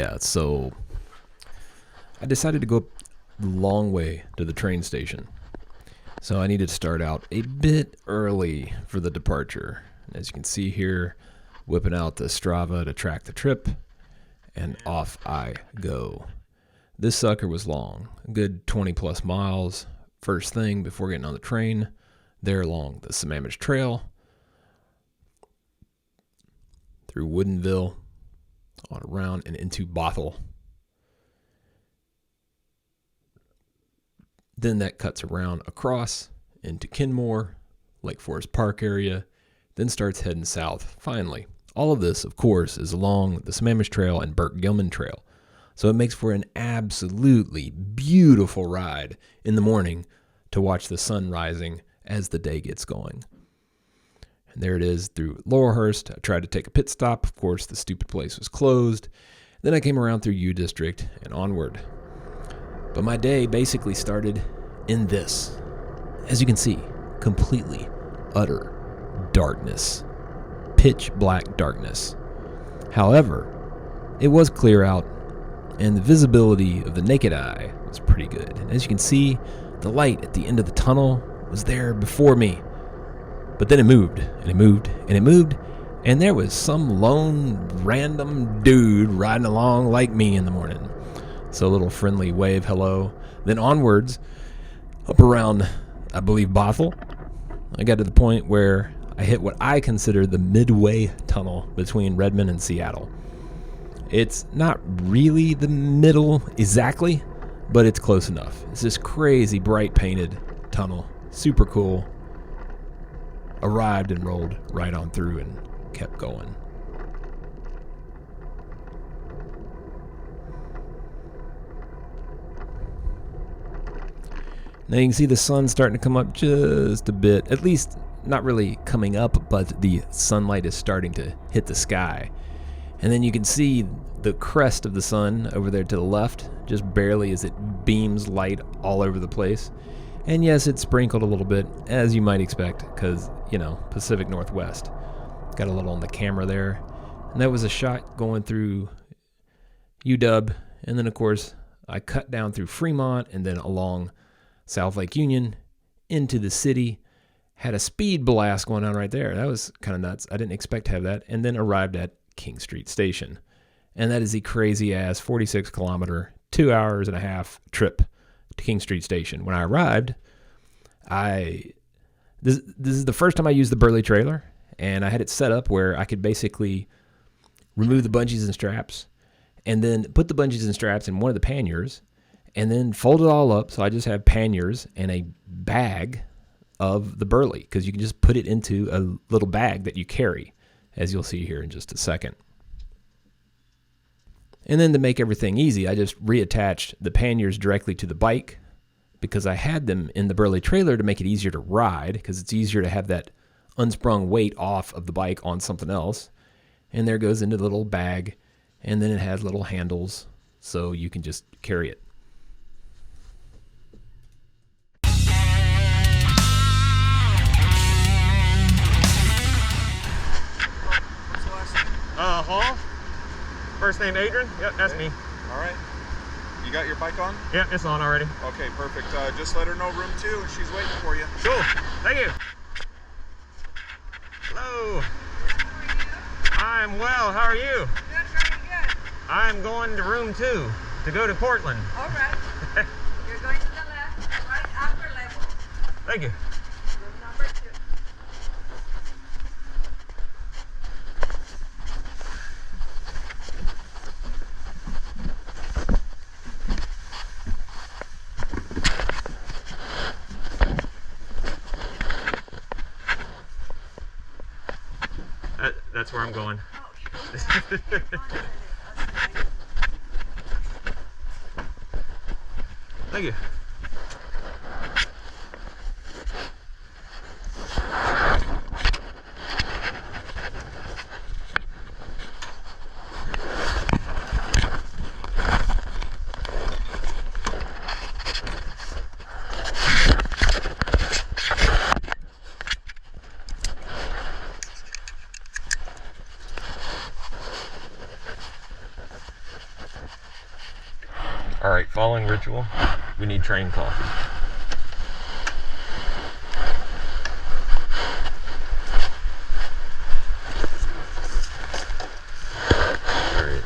Yeah, so I decided to go the long way to the train station. So I needed to start out a bit early for the departure. And as you can see here, whipping out the Strava to track the trip, and off I go. This sucker was long, a good 20 plus miles. First thing before getting on the train, there along the Sammamish Trail, through Woodinville, on around and into Bothell. Then that cuts around across into Kenmore, Lake Forest Park area, then starts heading south. Finally, all of this, of course, is along the Sammamish Trail and Burke-Gilman Trail. So it makes for an absolutely beautiful ride in the morning to watch the sun rising as the day gets going. And there it is through Laurelhurst. I tried to take a pit stop. Of course, the stupid place was closed. Then I came around through U District and onward. But my day basically started in this. As you can see, completely, utter darkness. Pitch black darkness. However, it was clear out, and the visibility of the naked eye was pretty good. And as you can see, the light at the end of the tunnel was there before me. But then it moved, and it moved, and it moved, and there was some lone random dude riding along like me in the morning. So a little friendly wave hello. Then onwards, up around, I believe, Bothell, I got to the point where I hit what I consider the midway tunnel between Redmond and Seattle. It's not really the middle exactly, but it's close enough. It's this crazy bright painted tunnel. Super cool. Arrived and rolled right on through and kept going. Now you can see the sun starting to come up just a bit, at least not really coming up, but the sunlight is starting to hit the sky. And then you can see the crest of the sun over there to the left, just barely as it beams light all over the place. And yes, it's sprinkled a little bit, as you might expect, because, Pacific Northwest. Got a little on the camera there. And that was a shot going through UW, and then of course I cut down through Fremont and then along South Lake Union into the city. Had a speed blast going on right there. That was kind of nuts. I didn't expect to have that. And then arrived at King Street Station. And that is the crazy ass 46 kilometer, 2 hours and a half trip to King Street Station. When I arrived, this is the first time I used the Burley trailer, and I had it set up where I could basically remove the bungees and straps and then put the bungees and straps in one of the panniers and then fold it all up. So I just have panniers and a bag of the Burley, because you can just put it into a little bag that you carry, as you'll see here in just a second. And then to make everything easy, I just reattached the panniers directly to the bike, because I had them in the Burley trailer to make it easier to ride, because it's easier to have that unsprung weight off of the bike on something else. And there goes into the little bag, and then it has little handles so you can just carry it. Hall. First name Adrian? Yep, that's me. All right. You got your bike on? Yep, it's on already. Okay, perfect. Just let her know room 2, and she's waiting for you. Cool. Thank you. Hello. I'm well. How are you? Good, very good. I'm going to room 2 to go to Portland. All right. You're going to the left, right upper level. Thank you. Room number 2. That's where I'm going. Thank you. Alright, following ritual, we need train coffee. Alright,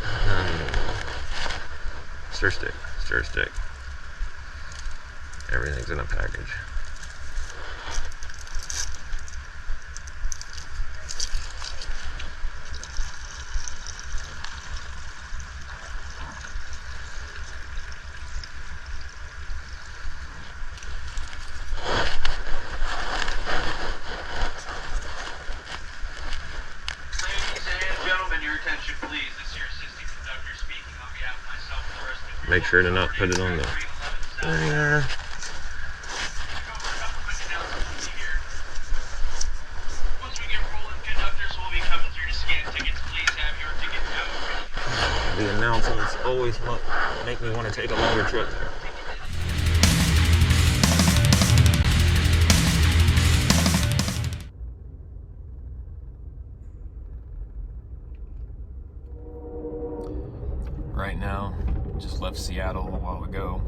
stir stick, stir stick. Everything's in a package. Make sure to not put it on the there. The announcements always make me want to take a longer trip. Right now, just left Seattle a while ago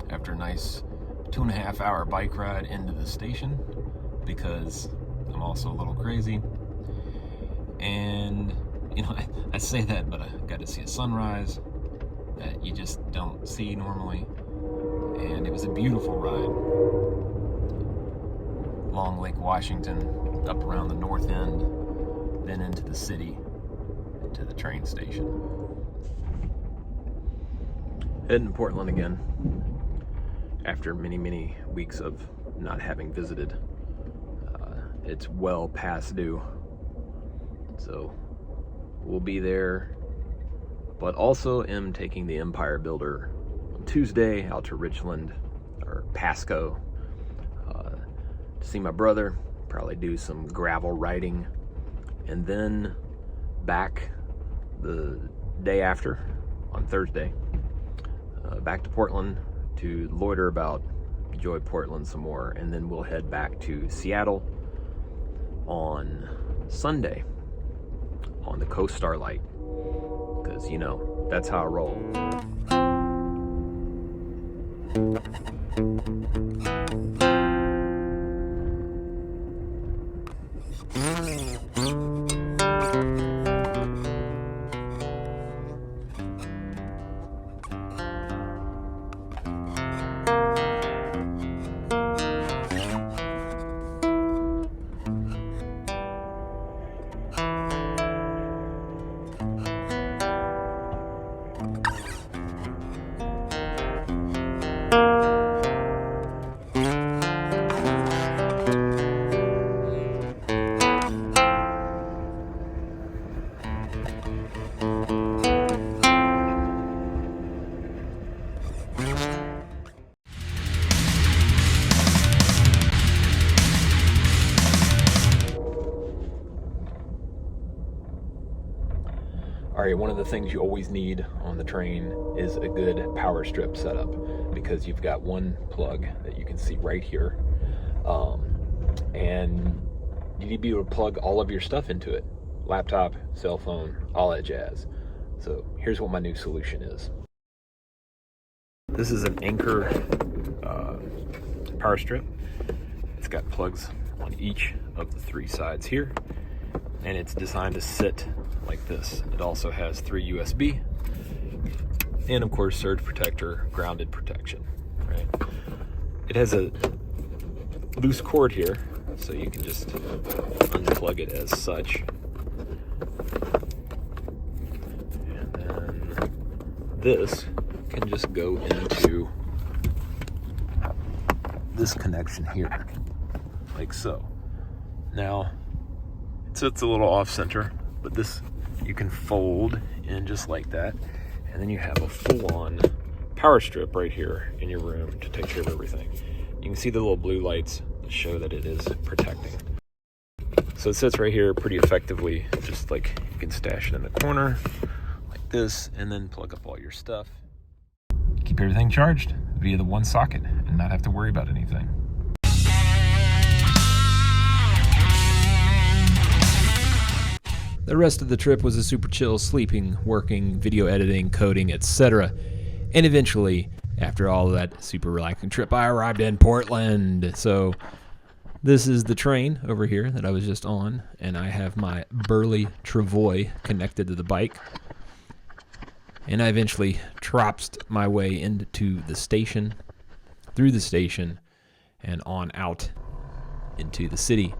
after a nice 2.5 hour bike ride into the station because I'm also a little crazy. And you know, I say that, but I got to see a sunrise that you just don't see normally. And it was a beautiful ride. Along Lake Washington, up around the north end, then into the city, to the train station. Heading to Portland again after many weeks of not having visited. It's well past due, so we'll be there, but also am taking the Empire Builder on Tuesday out to Richland or Pasco to see my brother, probably do some gravel riding, and then back the day after on Thursday back to Portland to loiter about, enjoy Portland some more, and then we'll head back to Seattle on Sunday on the Coast Starlight, because you know that's how I roll. Alright, one of the things you always need on the train is a good PowerStrip setup, because you've got one plug that you can see right here, and you need to be able to plug all of your stuff into it. Laptop, cell phone, all that jazz. So here's what my new solution is. This is an Anker PowerStrip. It's got plugs on each of the 3 sides here, and it's designed to sit like this. It also has 3 USB, and of course surge protector, grounded protection, right? It has a loose cord here, so you can just unplug it as such. And then this can just go into this connection here, like so. Now, it sits a little off center, but this you can fold in just like that, and then you have a full-on PowerStrip right here in your room to take care of everything. You can see the little blue lights that show that it is protecting. So it sits right here pretty effectively, just like you can stash it in the corner like this, and then plug up all your stuff. Keep everything charged via the one socket and not have to worry about anything. The rest of the trip was a super chill, sleeping, working, video editing, coding, etc. And eventually, after all of that super relaxing trip, I arrived in Portland. So this is the train over here that I was just on, and I have my Burley Travoy connected to the bike. And I eventually tropsed my way into the station, through the station, and on out into the city.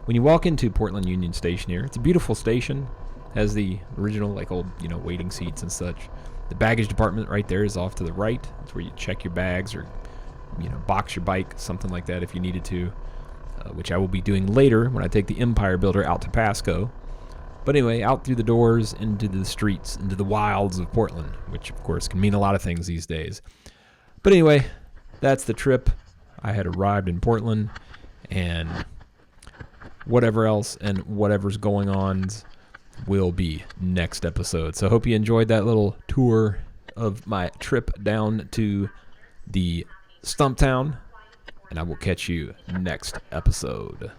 When you walk into Portland Union Station here, it's a beautiful station. Has the original, like, old, waiting seats and such. The baggage department right there is off to the right. That's where you check your bags or, box your bike, something like that if you needed to, which I will be doing later when I take the Empire Builder out to Pasco. But anyway, out through the doors, into the streets, into the wilds of Portland, which, of course, can mean a lot of things these days. But anyway, that's the trip. I had arrived in Portland, and whatever else and whatever's going on will be next episode. So I hope you enjoyed that little tour of my trip down to the Stumptown, and I will catch you next episode.